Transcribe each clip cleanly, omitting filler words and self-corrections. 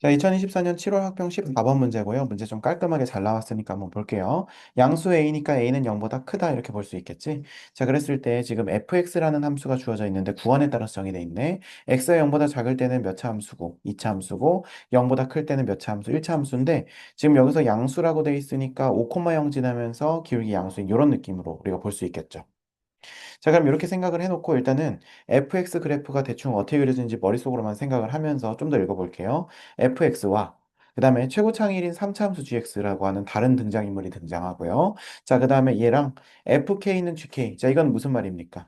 자, 2024년 7월 학평 14번 문제고요. 문제 좀 깔끔하게 잘 나왔으니까 한번 볼게요. 양수 a니까 a는 0보다 크다 이렇게 볼 수 있겠지? 자, 그랬을 때 지금 fx라는 함수가 주어져 있는데 구원에 따라서 정의돼 있네. x가 0보다 작을 때는 몇 차 함수고 2차 함수고 0보다 클 때는 몇 차 함수 1차 함수인데 지금 여기서 양수라고 돼 있으니까 5,0 지나면서 기울기 양수인 이런 느낌으로 우리가 볼 수 있겠죠. 자, 그럼 이렇게 생각을 해놓고 일단은 fx 그래프가 대충 어떻게 그려지는지 머릿속으로만 생각을 하면서 좀 더 읽어볼게요. fx와 그 다음에 최고차항일인 3차함수 gx라고 하는 다른 등장인물이 등장하고요. 자, 그 다음에 얘랑 fk는 gk. 자, 이건 무슨 말입니까?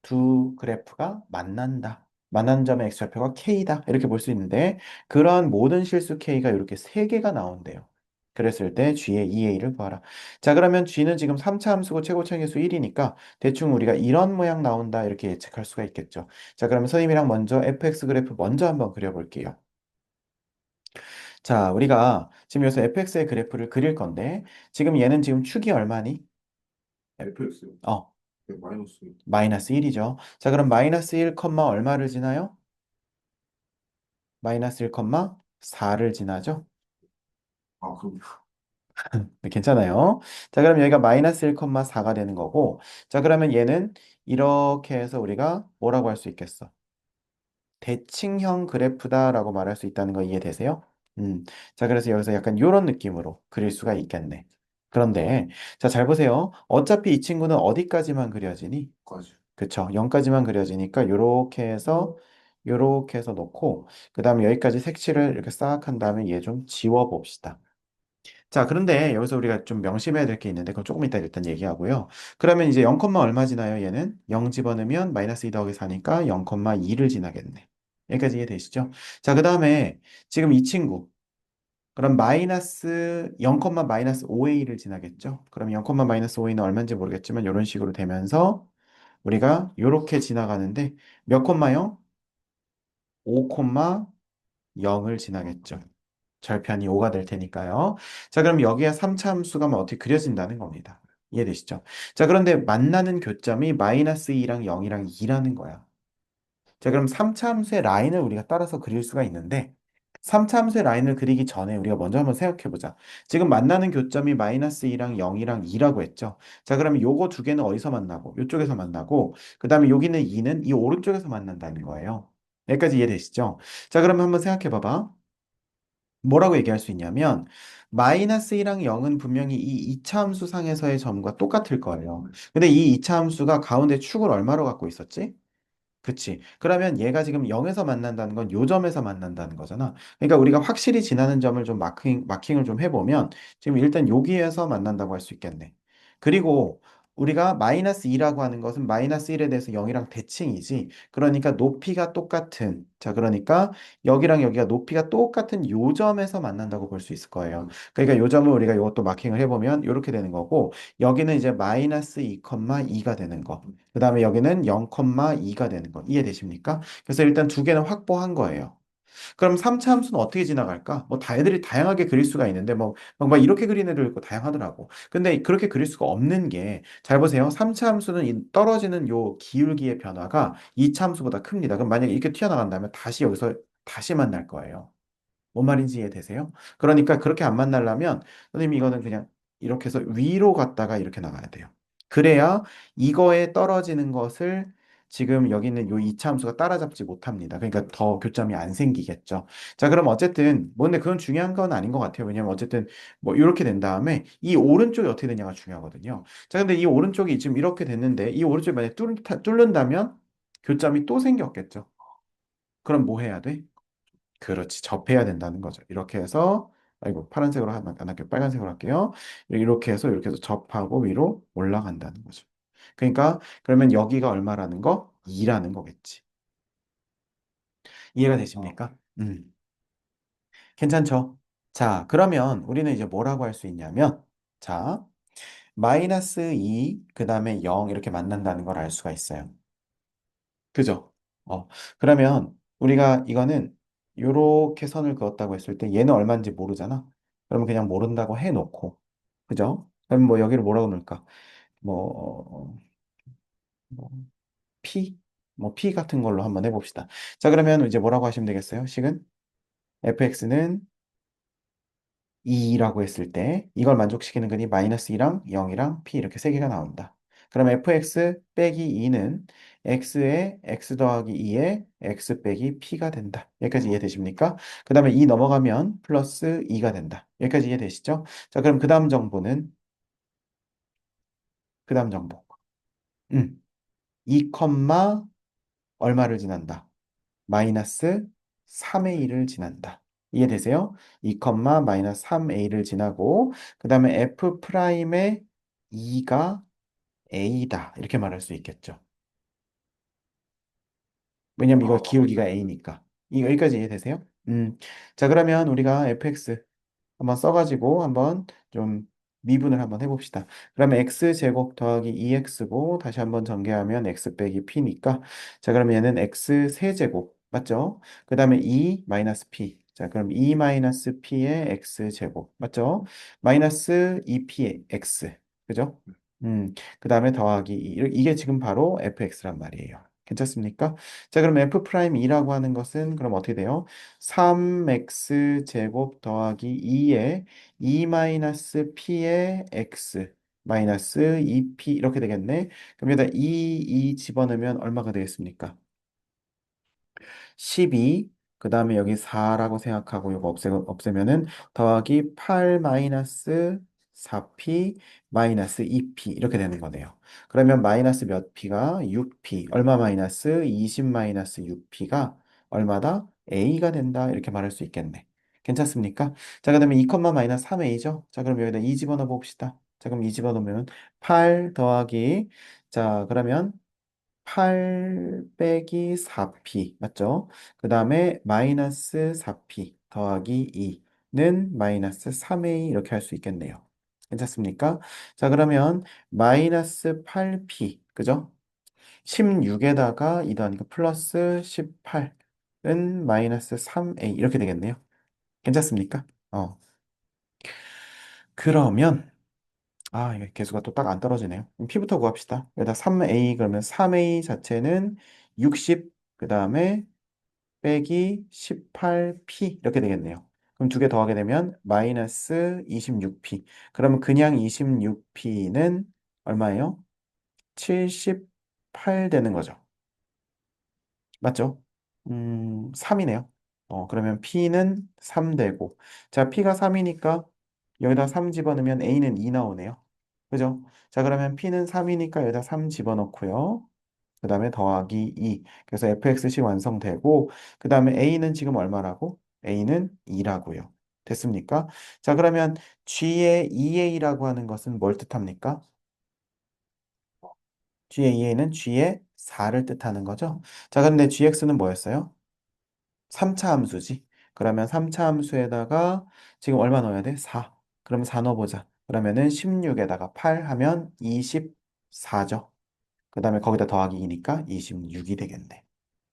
두 그래프가 만난다. 만난 점의 x좌표가 k다. 이렇게 볼 수 있는데 그런 모든 실수 k가 이렇게 세 개가 나온대요. 그랬을 때 g의 2a를 구하라. 자, 그러면 g는 지금 3차 함수고 최고차항계수 1이니까 대충 우리가 이런 모양 나온다 이렇게 예측할 수가 있겠죠. 자, 그러면 선생님이랑 먼저 fx 그래프 먼저 한번 그려볼게요. 자, 우리가 지금 여기서 fx의 그래프를 그릴 건데 지금 얘는 지금 축이 얼마니? fx요. 어, 네, 마이너스. 마이너스 1이죠. 자, 그럼 마이너스 1, 얼마를 지나요? 마이너스 1, 4를 지나죠? 아, 그럼, 네, 괜찮아요. 자, 그럼 여기가 마이너스 1, 4가 되는 거고, 자, 그러면 얘는 이렇게 해서 우리가 뭐라고 할 수 있겠어? 대칭형 그래프다라고 말할 수 있다는 거 이해되세요? 음. 자, 그래서 여기서 약간 이런 느낌으로 그릴 수가 있겠네. 그런데, 자, 잘 보세요. 어차피 이 친구는 어디까지만 그려지니? 까지. 그쵸. 0까지만 그려지니까 요렇게 해서 놓고, 그 다음에 여기까지 색칠을 이렇게 싹 한 다음에 얘 좀 지워봅시다. 자, 그런데 여기서 우리가 좀 명심해야 될 게 있는데, 그건 조금 이따 일단 얘기하고요. 그러면 이제 0, 얼마 지나요? 얘는 0 집어넣으면 마이너스 2 더하기 4니까 0,2를 지나겠네. 여기까지 이해되시죠? 자, 그 다음에 지금 이 친구. 그럼 마이너스 0, 마이너스 5a를 지나겠죠? 그럼 0, 마이너스 5a는 얼마인지 모르겠지만 이런 식으로 되면서 우리가 이렇게 지나가는데 몇 콤마요? 5, 0을 지나겠죠. 절편이 5가 될 테니까요. 자, 그럼 여기에 3차 함수가 뭐 어떻게 그려진다는 겁니다. 이해되시죠? 자, 그런데 만나는 교점이 마이너스 2랑 0이랑 2라는 거야. 자, 그럼 3차 함수의 라인을 우리가 따라서 그릴 수가 있는데 3차 함수의 라인을 그리기 전에 우리가 먼저 한번 생각해 보자. 지금 만나는 교점이 마이너스 2랑 0이랑 2라고 했죠. 자, 그러면 요거 두 개는 어디서 만나고 요쪽에서 만나고 그 다음에 여기는 2는 이 오른쪽에서 만난다는 거예요. 여기까지 이해되시죠? 자, 그러면 한번 생각해 봐봐. 뭐라고 얘기할 수 있냐면 마이너스 1랑 0은 분명히 이 이차 함수 상에서의 점과 똑같을 거예요. 근데 이 이차 함수가 가운데 축을 얼마로 갖고 있었지? 그치. 그러면 얘가 지금 0에서 만난다는 건 요 점에서 만난다는 거잖아. 그러니까 우리가 확실히 지나는 점을 좀 마킹을 좀 해보면 지금 일단 여기에서 만난다고 할 수 있겠네. 그리고 우리가 마이너스 2라고 하는 것은 마이너스 1에 대해서 0이랑 대칭이지. 그러니까 높이가 똑같은. 자, 그러니까 여기랑 여기가 높이가 똑같은 요 점에서 만난다고 볼 수 있을 거예요. 그러니까 요 점을 우리가 이것도 마킹을 해보면 이렇게 되는 거고 여기는 이제 마이너스 2,2가 되는 거. 그 다음에 여기는 0,2가 되는 거. 이해되십니까? 그래서 일단 두 개는 확보한 거예요. 그럼 3차 함수는 어떻게 지나갈까? 뭐 다 애들이 다양하게 그릴 수가 있는데 막 이렇게 그리는 애들 있고 다양하더라고. 근데 그렇게 그릴 수가 없는 게 잘 보세요. 3차 함수는 이 떨어지는 요 기울기의 변화가 2차 함수보다 큽니다. 그럼 만약에 이렇게 튀어나간다면 다시 여기서 다시 만날 거예요. 뭔 말인지 이해되세요? 그러니까 그렇게 안 만나려면 선생님 이거는 그냥 이렇게 해서 위로 갔다가 이렇게 나가야 돼요. 그래야 이거에 떨어지는 것을 지금 여기 있는 요 이차 함수가 따라잡지 못합니다. 그러니까 더 교점이 안 생기겠죠. 자, 그럼 어쨌든 뭐 근데 그건 중요한 건 아닌 것 같아요. 왜냐면 어쨌든 뭐 이렇게 된 다음에 이 오른쪽이 어떻게 되냐가 중요하거든요. 자, 근데 이 오른쪽이 지금 이렇게 됐는데 이 오른쪽이 만약에 뚫는다면 교점이 또 생겼겠죠. 그럼 뭐 해야 돼? 그렇지. 접해야 된다는 거죠. 이렇게 해서, 아이고, 파란색으로 안 할게요. 빨간색으로 할게요. 이렇게 해서 접하고 위로 올라간다는 거죠. 그러니까, 그러면 여기가 얼마라는 거? 2라는 거겠지. 이해가 되십니까? 괜찮죠? 자, 그러면 우리는 이제 뭐라고 할 수 있냐면, 자, 마이너스 2, 그 다음에 0 이렇게 만난다는 걸 알 수가 있어요. 그죠? 그러면 우리가 이거는 요렇게 선을 그었다고 했을 때 얘는 얼마인지 모르잖아. 그러면 그냥 모른다고 해놓고, 그죠? 그럼 뭐 여기를 뭐라고 넣을까? 뭐, 뭐 P? 뭐 P 같은 걸로 한번 해봅시다. 자, 그러면 이제 뭐라고 하시면 되겠어요? 식은? fx는 2라고 했을 때 이걸 만족시키는 근이 마이너스 2랑 0이랑 p 이렇게 세 개가 나온다. 그럼 fx 빼기 2는 x의 x 더하기 2의 x 빼기 p가 된다. 여기까지 이해되십니까? 그 다음에 2 넘어가면 플러스 2가 된다. 여기까지 이해되시죠? 자, 그럼 그 다음 정보는 그 다음 정보. 2 얼마를 지난다? 마이너스 3a를 지난다. 이해되세요? 2, 마이너스 3a를 지나고 그 다음에 f 프라임의 2가 a다. 이렇게 말할 수 있겠죠. 왜냐면 이거 아, 기울기가 a니까. 여기까지 이해되세요? 자, 그러면 우리가 fx 한번 써가지고 한번 좀 미분을 한번 해봅시다. 그러면 x제곱 더하기 2x고 다시 한번 전개하면 x 빼기 p니까 자 그러면 얘는 x 세제곱 맞죠? 그 다음에 2 마이너스 p 자 그럼 2 마이너스 p의 x제곱 맞죠? 마이너스 2p의 x 그죠? 그 다음에 더하기 2 이게 지금 바로 fx란 말이에요. 괜찮습니까? 자 그럼 f 프라임 2라고 하는 것은 그럼 어떻게 돼요? 3x 제곱 더하기 2의 2 마이너스 p의 x 마이너스 2p 이렇게 되겠네. 그럼 여기다 2 집어넣으면 얼마가 되겠습니까? 12, 그 다음에 여기 4라고 생각하고 이거 없애면은 더하기 8 마이너스 4p 마이너스 2p 이렇게 되는 거네요. 그러면 마이너스 몇 p가 6p, 얼마 마이너스 20 마이너스 6p가 얼마다? a가 된다 이렇게 말할 수 있겠네. 괜찮습니까? 자, 그다음에 2, 마이너스 3a죠? 자, 그럼 여기다 2 집어넣어 봅시다. 자, 그럼 2 집어넣으면 8 더하기 자, 그러면 8 빼기 4p 맞죠? 그 다음에 마이너스 4p 더하기 2는 마이너스 3a 이렇게 할 수 있겠네요. 괜찮습니까? 자 그러면 마이너스 8p 그죠? 16에다가 2 더하니까 플러스 18은 마이너스 3a 이렇게 되겠네요. 괜찮습니까? 그러면 이게 개수가 또 딱 안 떨어지네요. 그럼 P부터 구합시다. 여기다 3A 그러면 3A 자체는 60, 그 다음에 빼기 18P 이렇게 되겠네요. 그럼 두 개 더하게 되면 마이너스 26P. 그러면 그냥 26P는 얼마예요? 78 되는 거죠. 맞죠? 3이네요. 그러면 P는 3 되고. 자, P가 3이니까 여기다 3 집어넣으면 A는 2 나오네요. 그죠? 자, 그러면 P는 3이니까 여기다 3 집어넣고요. 그 다음에 더하기 2. 그래서 fx식 완성되고, 그 다음에 A는 지금 얼마라고? A는 2라고요. 됐습니까? 자, 그러면 G의 2A라고 하는 것은 뭘 뜻합니까? G의 2A는 G의 4를 뜻하는 거죠. 자, 근데 GX는 뭐였어요? 3차 함수지. 그러면 3차 함수에다가 지금 얼마 넣어야 돼? 4. 그러면 4 넣어보자. 그러면은 16에다가 8 하면 24죠. 그 다음에 거기다 더하기 2니까 26이 되겠네.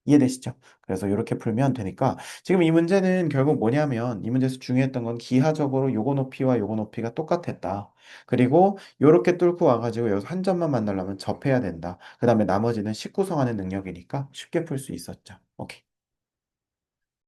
이해되시죠? 그래서 이렇게 풀면 되니까 지금 이 문제는 결국 뭐냐면 이 문제에서 중요했던 건 기하적으로 요거 높이와 요거 높이가 똑같았다. 그리고 요렇게 뚫고 와가지고 여기서 한 점만 만나려면 접해야 된다. 그 다음에 나머지는 19성 하는 능력이니까 쉽게 풀 수 있었죠. 오케이.